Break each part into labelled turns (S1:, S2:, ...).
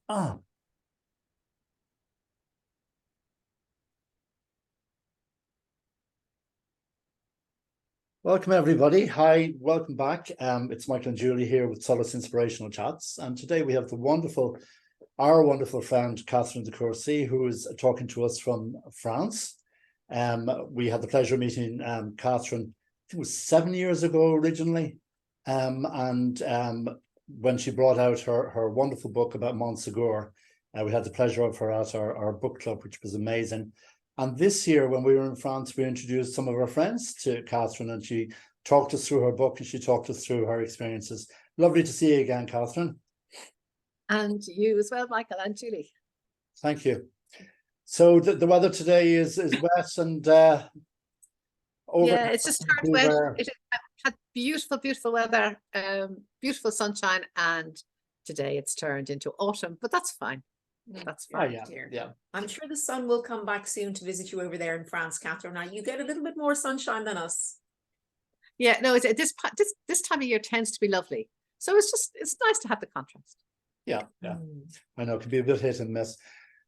S1: Ah, welcome everybody. Hi, welcome back. It's Michael and Julie here with Solas Inspirational Chats, and today we have our wonderful friend Catherine De Courcy, who is talking to us from France. We had the pleasure of meeting Catherine, I think it was 7 years ago originally, and when she brought out her wonderful book about Montsegur, we had the pleasure of her at our book club, which was amazing. And this year, when we were in France, we introduced some of our friends to Catherine, and she talked us through her book and she talked us through her experiences. Lovely to see you again, Catherine.
S2: And you as well, Michael and Julie.
S1: Thank you. So the weather today is wet and
S2: yeah, it's just turned wet. It had beautiful weather, beautiful sunshine, and today it's turned into autumn, but that's fine. That's fine.
S1: Yeah.
S3: I'm sure the sun will come back soon to visit you over there in France, Catherine. Now you get a little bit more sunshine than us.
S2: Yeah, no, this time of year tends to be lovely, so it's nice to have the contrast.
S1: Yeah. I know it can be a bit hit and miss.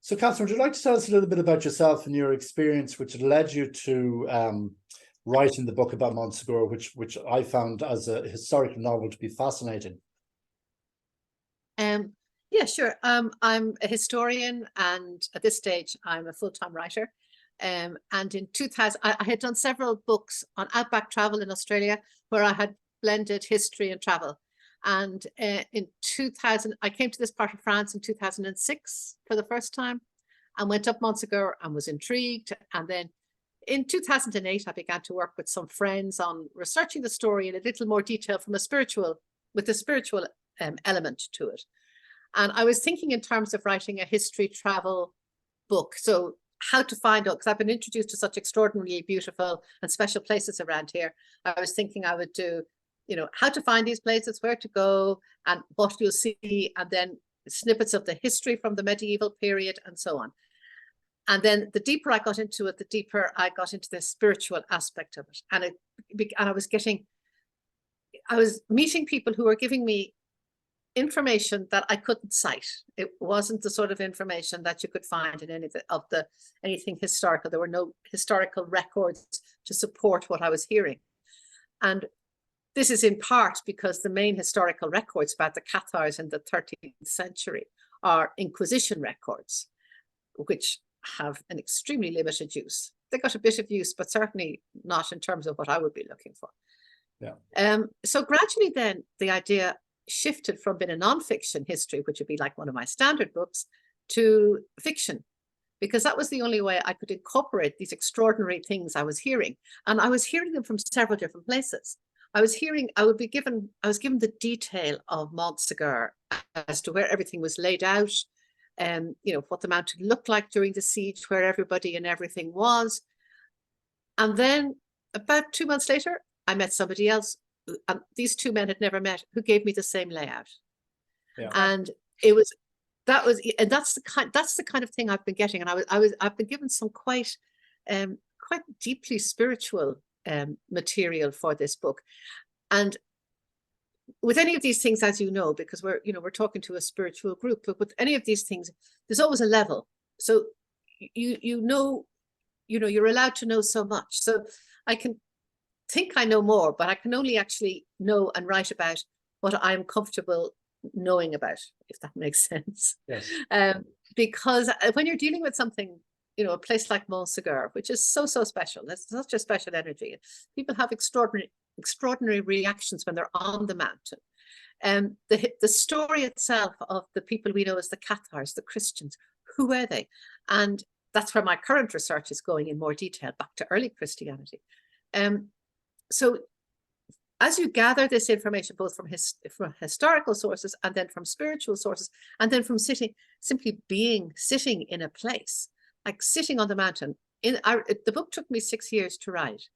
S1: So Catherine, would you like to tell us a little bit about yourself and your experience which led you to writing the book about Montsegur, which I found as a historical novel to be fascinating?
S2: Yeah, sure. I'm a historian, and at this stage I'm a full-time writer. And in 2000, I had done several books on outback travel in Australia, where I had blended history and travel. And in 2000, I came to this part of France in 2006 for the first time, and went up Montsegur and was intrigued. And then in 2008, I began to work with some friends on researching the story in a little more detail with a spiritual element to it. And I was thinking in terms of writing a history travel book. So how to find out, because I've been introduced to such extraordinarily beautiful and special places around here. I was thinking I would do, how to find these places, where to go, and what you'll see, and then snippets of the history from the medieval period and so on. And then the deeper I got into it, the deeper I got into the spiritual aspect of it. And I was meeting people who were giving me information that I couldn't cite. It wasn't the sort of information that you could find in anything historical. There were no historical records to support what I was hearing. And this is in part because the main historical records about the Cathars in the 13th century are Inquisition records, which have an extremely limited use. They got a bit of use, but certainly not in terms of what I would be looking for.
S1: Yeah.
S2: So gradually then the idea shifted from being a non-fiction history, which would be like one of my standard books, to fiction, because that was the only way I could incorporate these extraordinary things I was hearing. And I was hearing them from several different places. I was given the detail of Montsegur as to where everything was laid out, what the mountain looked like during the siege, where everybody and everything was. And then about 2 months later, I met somebody else. These two men had never met, who gave me the same layout.
S1: Yeah.
S2: And that's the kind of thing I've been getting. And I've been given some quite deeply spiritual material for this book. And with any of these things, as you know, because we're talking to a spiritual group, but with any of these things, there's always a level. So you're allowed to know so much. So I can think I know more, but I can only actually know and write about what I'm comfortable knowing about, if that makes sense.
S1: Yes.
S2: Because when you're dealing with something, a place like Montsegur, which is so special, there's such a special energy. People have extraordinary reactions when they're on the mountain. The story itself of the people we know as the Cathars, the Christians, who were they? And that's where my current research is going in more detail, back to early Christianity. So as you gather this information, both from historical sources and then from spiritual sources, and then from sitting in a place, like sitting on the mountain. The book took me 6 years to write.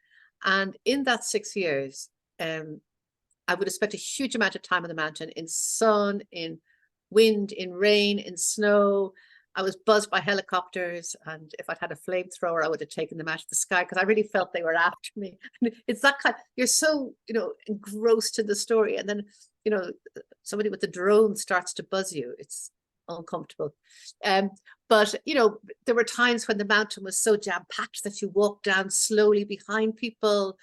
S2: And in that 6 years, I would have spent a huge amount of time on the mountain, in sun, in wind, in rain, in snow. I was buzzed by helicopters, and if I'd had a flamethrower, I would have taken them out of the sky, because I really felt they were after me. It's that kind, you're so, engrossed in the story. And then, somebody with the drone starts to buzz you. It's uncomfortable. But, you know, there were times when the mountain was so jam-packed that you walked down slowly behind people.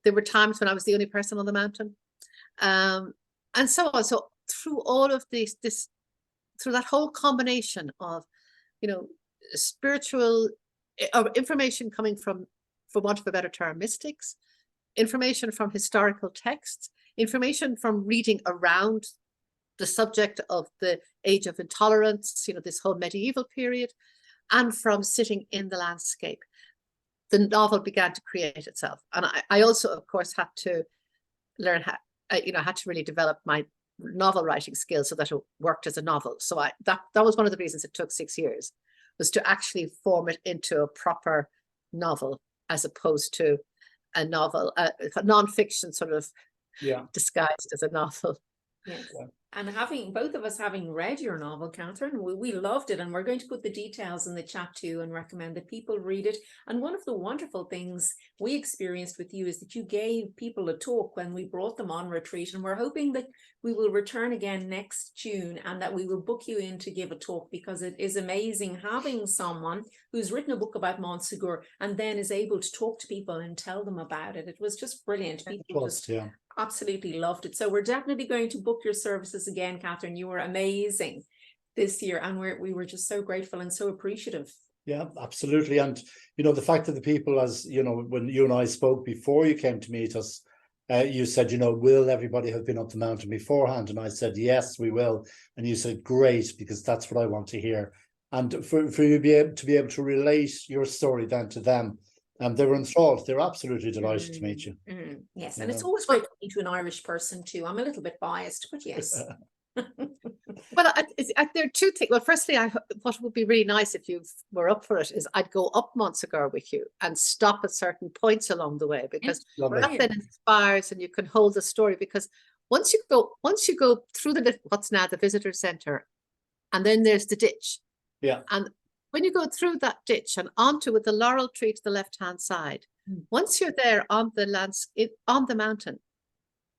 S2: There were times when I was the only person on the mountain. And so on. So through all of through that whole combination of, you know, spiritual or information coming from, for want of a better term, mystics, information from historical texts, information from reading around the subject of the age of intolerance, you know, this whole medieval period, and from sitting in the landscape, the novel began to create itself. And I also, of course, had to learn how, you know, I had to really develop my novel writing skills so that it worked as a novel. So that was one of the reasons it took 6 years, was to actually form it into a proper novel, as opposed to a novel, a non-fiction sort of disguised as a novel.
S3: Yes. And both of us having read your novel, Catherine, we loved it, and we're going to put the details in the chat too and recommend that people read it. And one of the wonderful things we experienced with you is that you gave people a talk when we brought them on retreat, and we're hoping that we will return again next June and that we will book you in to give a talk, because it is amazing having someone who's written a book about Montsegur and then is able to talk to people and tell them about it. It was just brilliant. People absolutely loved it. So we're definitely going to book your services again, Catherine. You were amazing this year, and we were just so grateful and so appreciative.
S1: Yeah, absolutely. And you know, the fact that the people, as you know, when you and I spoke before you came to meet us, you said, you know, will everybody have been up the mountain beforehand? And I said, yes, we will. And you said, great, because that's what I want to hear. And for you to be able to relate your story then to them, they were enthralled. They're absolutely delighted to meet you.
S3: Yes, and it's always great to meet to an Irish person too. I'm a little bit biased, but yes.
S2: Well, there are two things. Well, firstly, what would be really nice if you were up for it is I'd go up Montsegur with you and stop at certain points along the way, because that then inspires and you can hold the story. Because once you go through what's now the visitor centre, and then there's the ditch.
S1: Yeah.
S2: And when you go through that ditch and onto with the laurel tree to the left-hand side, once you're there on the mountain,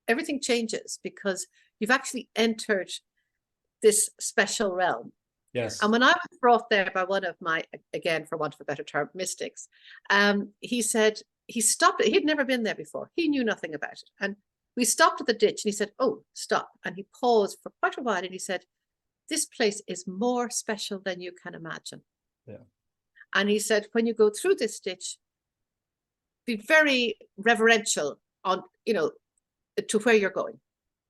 S2: everything changes, because you've actually entered this special realm.
S1: Yes.
S2: And when I was brought there by one of my, again, for want of a better term, mystics, he said, he stopped it. He'd never been there before. He knew nothing about it. And we stopped at the ditch and he said, oh, stop. And he paused for quite a while and he said, this place is more special than you can imagine.
S1: Yeah.
S2: And he said, when you go through this ditch, be very reverential on, you know, to where you're going.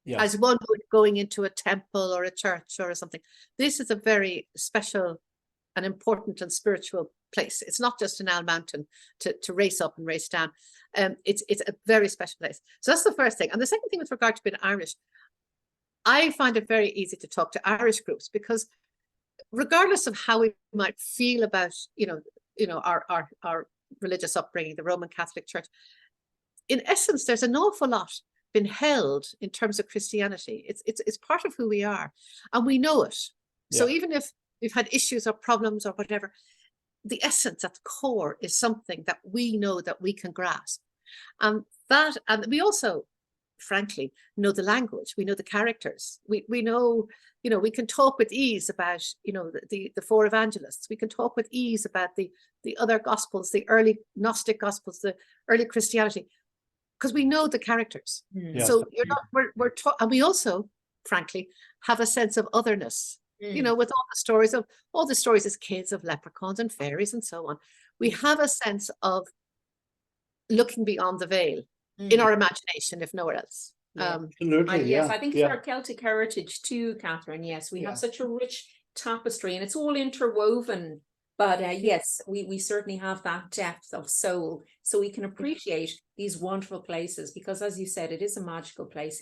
S1: Yes.
S2: As one would going into a temple or a church or something. This is a very special and important and spiritual place. It's not just an old mountain to race up and race down. It's a very special place. So that's the first thing. And the second thing with regard to being Irish, I find it very easy to talk to Irish groups, because regardless of how we might feel about, you know, our religious upbringing, the Roman Catholic Church, in essence, there's an awful lot been held in terms of Christianity. It's part of who we are, and we know it. So even if we've had issues or problems or whatever, the essence at the core is something that we know that we can grasp. And we also, frankly, know the language. We know the characters. We know, you know, we can talk with ease about, you know, the four evangelists. We can talk with ease about the other gospels, the early Gnostic gospels, the early Christianity, because we know the characters.
S1: Yes.
S2: So you're not, we're taught, and we also, frankly, have a sense of otherness. You know, with all the stories as kids of leprechauns and fairies and so on, we have a sense of looking beyond the veil in our imagination, if nowhere else.
S1: Absolutely.
S3: Yes, I think it's our Celtic heritage too, Catherine. Yes, we have such a rich tapestry, and it's all interwoven. But yes, we certainly have that depth of soul, so we can appreciate these wonderful places, because, as you said, it is a magical place.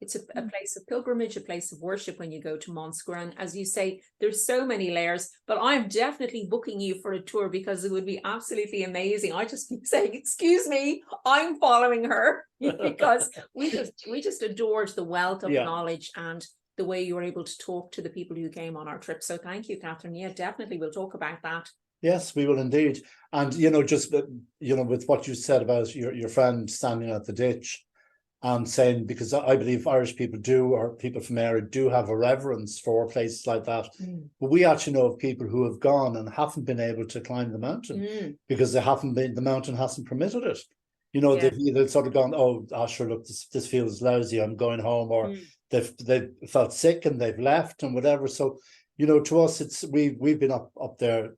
S3: It's a place of pilgrimage, a place of worship when you go to Montsegur. And as you say, there's so many layers, but I'm definitely booking you for a tour, because it would be absolutely amazing. I just keep saying, excuse me, I'm following her, because we just adored the wealth of knowledge and the way you were able to talk to the people who came on our trip. So thank you, Catherine. Yeah, definitely. We'll talk about that.
S1: Yes, we will indeed. And, you know, just, you know, with what you said about your friend standing at the ditch, and saying, because I believe Irish people do, or people from area do have a reverence for places like that. But we actually know of people who have gone and haven't been able to climb the mountain because the mountain hasn't permitted it. You know, they've either sort of gone, oh, sure, look, this feels lousy, I'm going home, or they've felt sick and they've left and whatever. So, you know, to us, we've been up there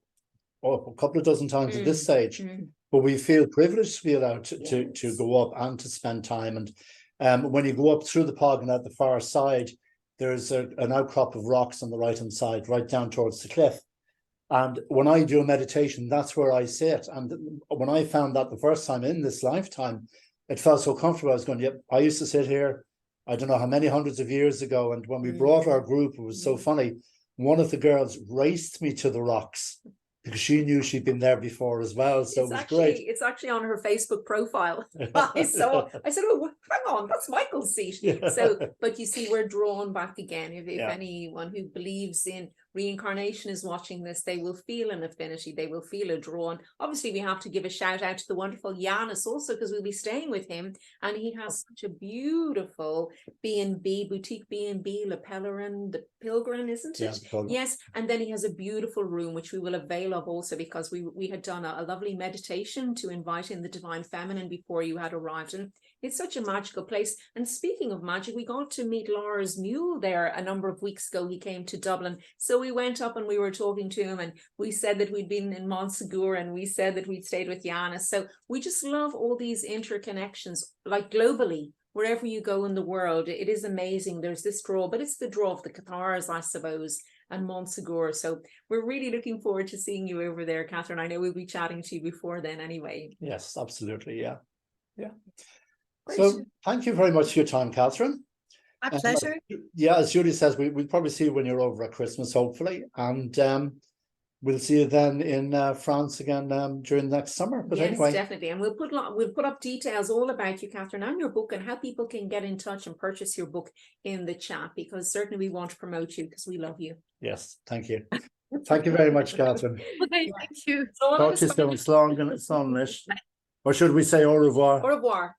S1: a couple of dozen times at this stage, but we feel privileged to be allowed to go up and to spend time. And when you go up through the Pog at the far side, there's an outcrop of rocks on the right hand side, right down towards the cliff. And when I do a meditation, that's where I sit. And when I found that the first time in this lifetime, it felt so comfortable. I was going, yep, I used to sit here, I don't know how many hundreds of years ago. And when we brought our group, it was so funny. One of the girls raced me to the rocks because she knew she'd been there before as well. So it was great.
S3: It's actually on her Facebook profile. I said, oh, hang on, that's Michael's seat.
S1: Yeah.
S3: So, but you see, we're drawn back again. If anyone who believes in reincarnation is watching this, they will feel an affinity, they will feel a draw. And obviously we have to give a shout out to the wonderful Yanis also, because we'll be staying with him, and he has such a beautiful B&B, boutique B&B, Le Pellerin, the Pilgrim, isn't it?
S1: Yeah,
S3: yes. And then he has a beautiful room which we will avail of also, because we had done a lovely meditation to invite in the Divine Feminine before you had arrived, and it's such a magical place. And speaking of magic, we got to meet Laura's mule there a number of weeks ago. He came to Dublin, so we went up and we were talking to him, and we said that we'd been in Montsegur, and we said that we'd stayed with Yanis. So we just love all these interconnections, like globally, wherever you go in the world. It is amazing. There's this draw, but it's the draw of the Cathars, I suppose, and Montsegur. So we're really looking forward to seeing you over there, Catherine. I know we'll be chatting to you before then anyway.
S1: Yes, absolutely. Yeah.
S3: Great.
S1: So thank you very much for your time, Catherine.
S2: My pleasure.
S1: Yeah, as Julie says, we'll probably see you when you're over at Christmas, hopefully. And we'll see you then in France again during next summer. But
S3: yes,
S1: anyway,
S3: definitely. And we'll put up details all about you, Catherine, and your book, and how people can get in touch and purchase your book in the chat, because certainly we want to promote you because we love you.
S1: yes, thank you. Thank you very much, Catherine.
S2: Okay, thank you.
S1: Talk to you soon. Slán, or should we say au revoir?
S3: Au revoir.